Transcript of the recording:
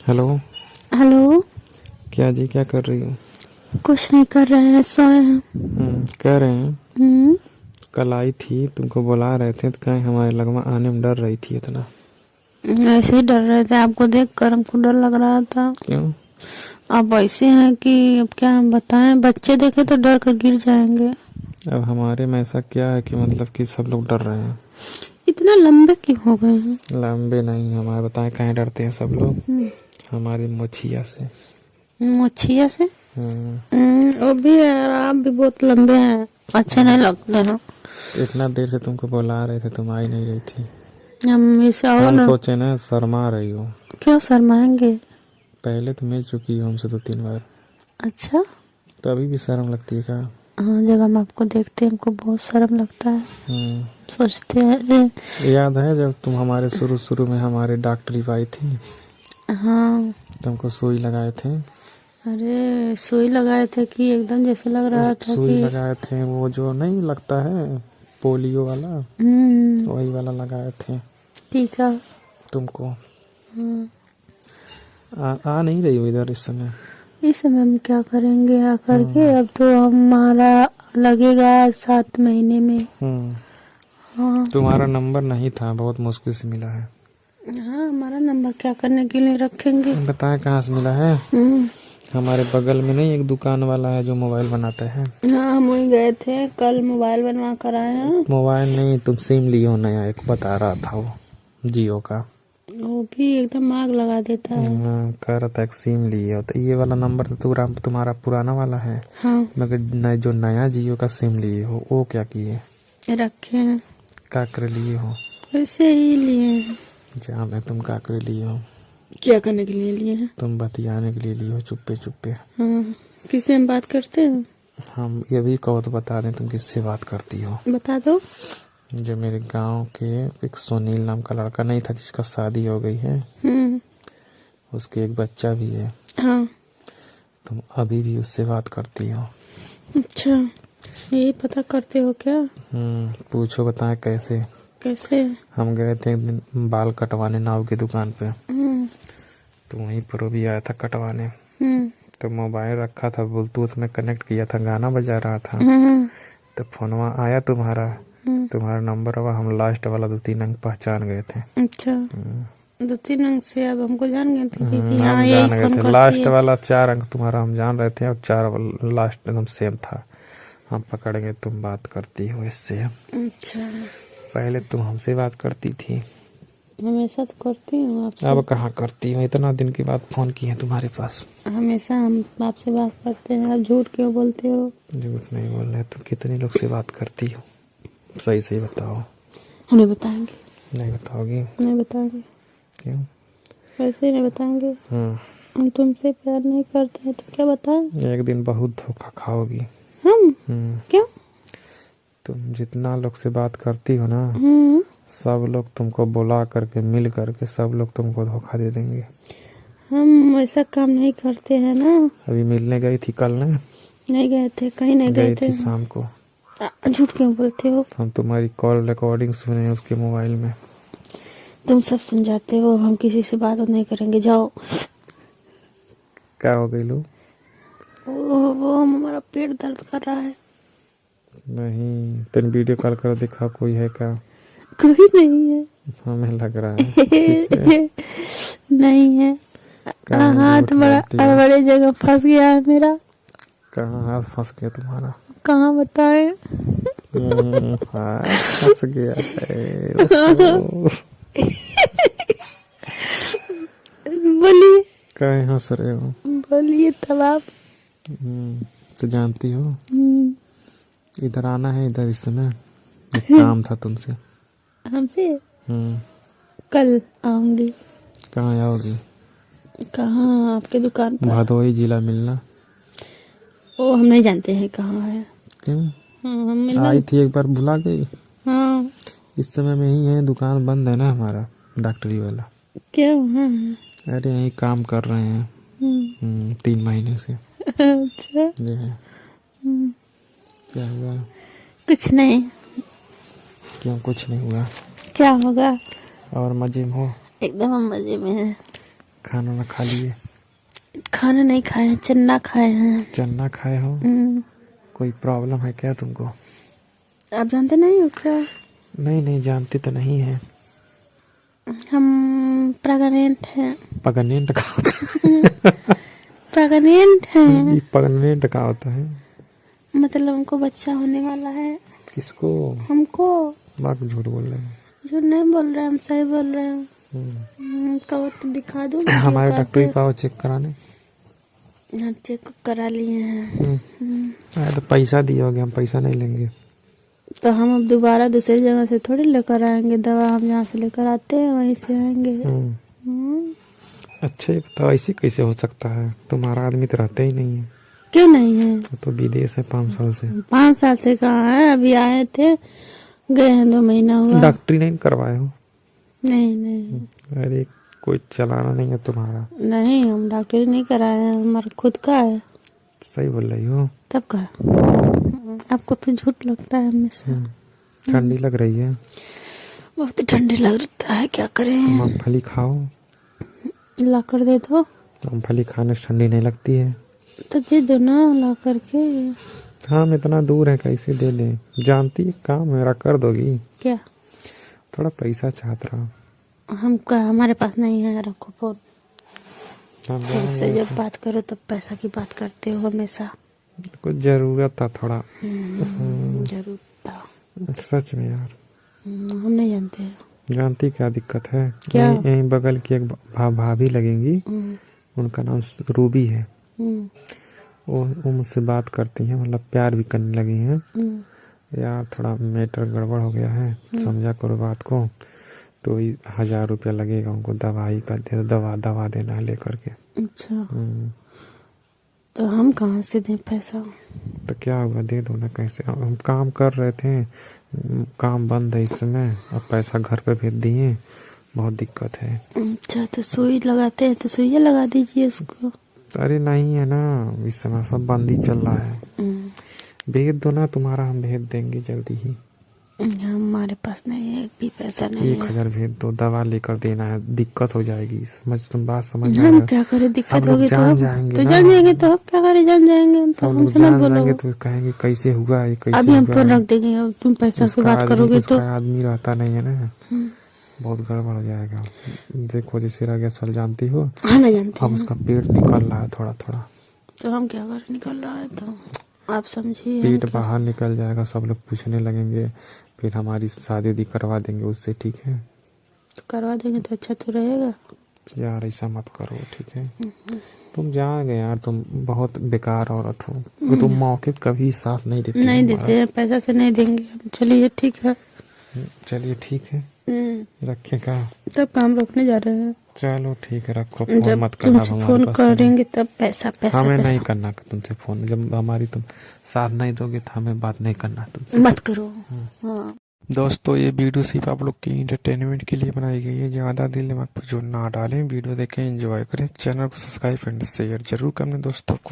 Hello. Hello. क्या जी, क्या कर रही हो? कुछ नहीं कर रहे हैं, सोए हैं। कह रहे हैं हम्म। कल आई थी, तुमको बुला रहे थे तो कहीं हमारे लगवा आने में डर रही थी इतना? ऐसे ही डर रहे थे, आपको देखकर हमको डर लग रहा था। क्यों? आप ऐसे हैं कि अब क्या हम बताएं, बच्चे देखे तो डर कर गिर जाएंगे। अब हमारे में ऐसा क्या है कि मतलब कि सब लोग डर रहे हैं? इतना लंबे क्यों हो गए हैं? लंबे नहीं, हमारे बताएं कहीं डरते हैं सब लोग? हमारी मोछिया से। मच्छिया से? हम्म, वो भी है, आप भी बहुत लंबे हैं, अच्छे नहीं लगते ना। तो इतना देर से तुमको बुला रहे थे, तुम आई नहीं रही थी। हम इसे और हम ना। सोचे ना शर्मा रही हो। क्यों शर्माएंगे? पहले तो मिल चुकी हो हमसे 2-3 बार, अच्छा। तो अभी भी शर्म लगती है क्या? हाँ, जब हम आपको देखते हैं हमको बहुत शर्म लगता है। हम्म, सोचते हैं। याद है जब तुम हमारे शुरू शुरू में हमारे डॉक्टरी आई थी, हाँ। तुमको सुई लगाए थे? अरे सुई लगाए थे कि एकदम जैसे लग रहा था सुई कि। लगाए थे, वो जो नहीं लगता है पोलियो वाला, हम्म। वही वाला लगाए थे टीका। तुमको। हाँ। आ नहीं रही हो इधर इस समय? इस समय हम क्या करेंगे आकर के, हम्म। अब तो हमारा लगेगा 7 महीने में। हम्म। हाँ। तुम्हारा नंबर नहीं था, बहुत मुश्किल से मिला है। हाँ, हमारा नंबर क्या करने के लिए रखेंगे? बताएं कहाँ से मिला है? हम्म। हमारे बगल में नहीं एक दुकान वाला है जो मोबाइल बनाता है? हाँ, हम वहीं गए थे कल, मोबाइल बनवा कर आए हैं। मोबाइल नहीं, तुम सिम लिए हो नया, एक बता रहा था वो जियो का। वो भी एकदम आग लगा देता है। कह रहा था एक सिम लिए हो, तो ये वाला नंबर तो तुम्हारा पुराना वाला है। हाँ। मगर जो नया जियो का सिम लिए हो वो क्या किए? रखे हैं। क्या कर लिए हो? वैसे ही लिए हैं। जान है तुम क्या कर लिए हो। क्या करने के लिए लिए हैं? तुम बतियाने के लिए लिए हो, चुप्पे चुप्पे। हाँ। किससे हम बात करते हैं? हम ये भी कहो तो बता दें तुम किससे बात करती हो। बता दो। जो मेरे गांव के एक सुनील नाम का लड़का नहीं था जिसका शादी हो गई है, हम्म। उसके एक बच्चा भी है। हाँ। तुम अभी भी उससे बात करती हो? अच्छा, यही पता करते हो क्या? पूछो, बताएं कैसे? कैसे? हम गए थे एक दिन बाल कटवाने नाव की दुकान पे, हम्म। तो वहीं पर वो भी आया था कटवाने। हम्म। तो मोबाइल रखा था, ब्लूटूथ में कनेक्ट किया था, गाना बजा रहा था। हम्म। तो फोनवा आया तुम्हारा, हम्म। तुम्हारा नंबर हुआ, हम लास्ट वाला 2-3 अंक पहचान गए थे। अच्छा, 2-3 अंक से अब हमको जान गए थे कि हाँ हम यही जान गए फोन थे, करती लास्ट है। वाला 4 अंक तुम्हारा हम जान रहे थे, और 4 लास्ट एकदम सेम था। हम पकड़ेंगे तुम बात करती हो इससे। अच्छा। पहले तुम हमसे बात करती थी, हमेशा तो करती हूँ आपसे। अब कहाँ करती हो? इतना दिन के बाद फोन किए हैं तुम्हारे पास। हमेशा हम आपसे बात करते हैं, आप झूठ क्यों बोलते हो? झूठ नहीं बोल रहे, तुम कितने लोग से बात करती हो? सही सही बताओ। हमें बताएंगे? नहीं बताओगी? नहीं बताएंगे। क्यों? वैसे ही नहीं बताएंगे। हम तुमसे प्यार नहीं करते हैं तो क्या बताएं? एक दिन बहुत धोखा खाओगी। हम? क्यों? तुम जितना लोग से बात करती हो ना, हम्म। सब लोग तुमको बुला करके मिल करके सब लोग तुमको धोखा दे देंगे। हम ऐसा काम नहीं करते हैं ना। अभी मिलने गई थी कल ना? नहीं गए थे, कहीं नहीं गए गई थे। थी शाम को। झूठ क्यों बोलते हो? हम तुम्हारी कॉल रिकॉर्डिंग सुने उसके मोबाइल में। तुम सब सुन जाते हो, हम किसी से बात नहीं करेंगे, जाओ। क्या हो गई लो? वो हमारा पेट दर्द कर रहा है। नहीं, तुम वीडियो कॉल करो, दिखा कोई है क्या? कोई नहीं है। हमें लग रहा है ठीक है। नहीं है। कहाँ हाथ झूठ बड़ा बोलती हो? बड़े जगह फंस गया है मेरा। कहाँ हाथ फंस गया तुम्हारा? कहाँ बताएं? हाथ फंस गया है। ओहो। बोलिए। काहे हंस रहे हो? बोलिए तब आप। तो जानती हो हम्म। इधर आना है, इधर इस समय एक काम था तुमसे। हमसे? हम्म। कल आऊंगी। कहाँ आओगी? कहाँ? आपके दुकान पर। भदोही जिला मिलना। वो हम नहीं जानते हैं कहाँ है। क्यों? हाँ, हम मिलना। आई थी एक बार, भुला गई? हाँ। इस समय में ही है, दुकान बंद है ना हमारा डॉक्टरी वाला। क्या वहाँ है? अरे यही काम कर रहे हैं 3 महीने से। अच्छा। ये है। क्या हुआ? कुछ नहीं। क्यों कुछ नहीं हुआ? क्या होगा? और मजे में हो? एकदम हम मजे में हैं। खाना ना खा लिए? खाना नहीं खाए हैं, चन्ना खाए हैं। चन्ना खाए हो? कोई प्रॉब्लम है क्या तुमको? आप जानते नहीं हो क्या? नहीं जानती तो नहीं है। हम प्रेग्नेंट हैं। प्रेग्नेंट का होता है? प्रेग्नेंट हैं ये प्रेग्नेंट का होता है मतलब हमको बच्चा होने वाला है। किसको? हमको। बात झूठ बोल रहे हैं। झूठ नहीं बोल रहे, हम सही बोल रहे हैं। कहो तो दिखा दूँ? हमारे डॉक्टर को आओ चेक कराने। हाँ, चेक करा लिए हैं। तो पैसा दिए हम पैसा नहीं लेंगे। तो हम अब दोबारा दूसरी जगह से थोड़ी लेकर आएंगे दवा, हम जहाँ से लेकर आते हैं वहीं से आएंगे। अच्छा, ये बताओ ऐसे कैसे हो सकता है? तुम्हारा आदमी तो रहते ही नहीं है। क्यों नहीं है? तो विदेश है 5 साल से। 5 साल से कहाँ है, अभी आए थे, गए हैं 2 महीना हुआ। डॉक्टरी नहीं करवाए हो? नहीं। अरे कोई चलाना नहीं है तुम्हारा? नहीं, हम डॉक्टरी नहीं कराए हैं, हमारा खुद का है। सही बोल रही हो? तब का आपको तो झूठ लगता है हमेशा। ठंडी लग रही है? बहुत ठंडी लगता है, क्या करें। मूंगफली खाओ। ला कर दे दो। मूंगफली खाने से ठंडी नहीं लगती है? तो दे दो ना ला करके। हम इतना दूर है, कैसे दे दें? जानती है काम मेरा कर दोगी? क्या? थोड़ा पैसा चाहता रहा। हमका हमारे पास नहीं है, रखो फोन। हमसे जब बात करो तो पैसा की बात करते हो हमेशा। कुछ जरूरत था थोड़ा। जरूर था। सच में यार। हम नहीं जानते हैं। जानती क्या दिक्कत है? क्या? यहीं बगल की एक भाभी लगेंगी, उनका नाम रूबी है। वो मुझसे बात करती हैं, मतलब प्यार भी करने लगी हैं। यार थोड़ा मैटर गड़बड़ हो गया है, समझा करो बात को। तो 1000 रुपया लगेगा उनको दवाई का, दवा देना है लेकर के। अच्छा, तो हम कहाँ से दें पैसा? तो क्या हुआ, दे दो ना। कैसे? हम काम कर रहे थे, काम बंद है इस समय, अब पैसा घर पे भेज दिए, बहुत दिक्कत है। अच्छा, तो सुई लगाते हैं तो सुइया लगा दीजिए उसको। अरे नहीं है ना, इस समय सब बंद ही चल रहा है। भेज दो ना, तुम्हारा हम भेज देंगे जल्दी ही। हमारे पास नहीं है, एक भी पैसा नहीं है। 1000 भेज दो, दवा लेकर देना है, दिक्कत हो जाएगी। तुम बात समझ हम क्या करें, दिक्कत होगी तो जान जाएंगे। तो जान जाएंगे, तो हम क्या करें, जान जाएंगे तो हमसे मत बोलो। तो कहेंगे कैसे हुआ ये, कैसे अभी हम फोन रख देंगे, अब तुम पैसा की बात करोगे तो। आदमी रहता नहीं है ना, बहुत गड़बड़ हो जाएगा। देखो जैसे रह गया सल, जानती हो? हाँ ना जानते अब उसका पेट निकल रहा है थोड़ा थोड़ा। तो हम क्या करें, निकल रहा है तो आप समझिए। पेट बाहर निकल जाएगा, सब लोग पूछने लगेंगे, फिर हमारी शादी करवा देंगे उससे, ठीक है? तो करवा देंगे तो अच्छा तो रहेगा। यार ऐसा मत करो, ठीक है? तुम जाओगे यार, तुम बहुत बेकार औरत हो। तुम मौके कभी साथ नहीं देते। नहीं देते हैं, पैसा से नहीं देंगे हम। चलिए ठीक है। चलिए ठीक है, रखे का? तब काम रखने जा रहे हैं। चलो ठीक है, रखो फोन, जब मत करना। तुमसे फोन करेंगे तब पैसा हमें नहीं करना तुमसे फोन, जब हमारी तुम साथ नहीं दोगे तो हमें बात नहीं करना तुमसे। मत करो। हाँ दोस्तों, ये वीडियो सिर्फ आप लोग की एंटरटेनमेंट के लिए बनाई गई है, ज्यादा दिल दिमाग पर जोर ना डालें। वीडियो देखें, एंजॉय करें, चैनल को सब्सक्राइब एंड शेयर जरूर करें दोस्तों को।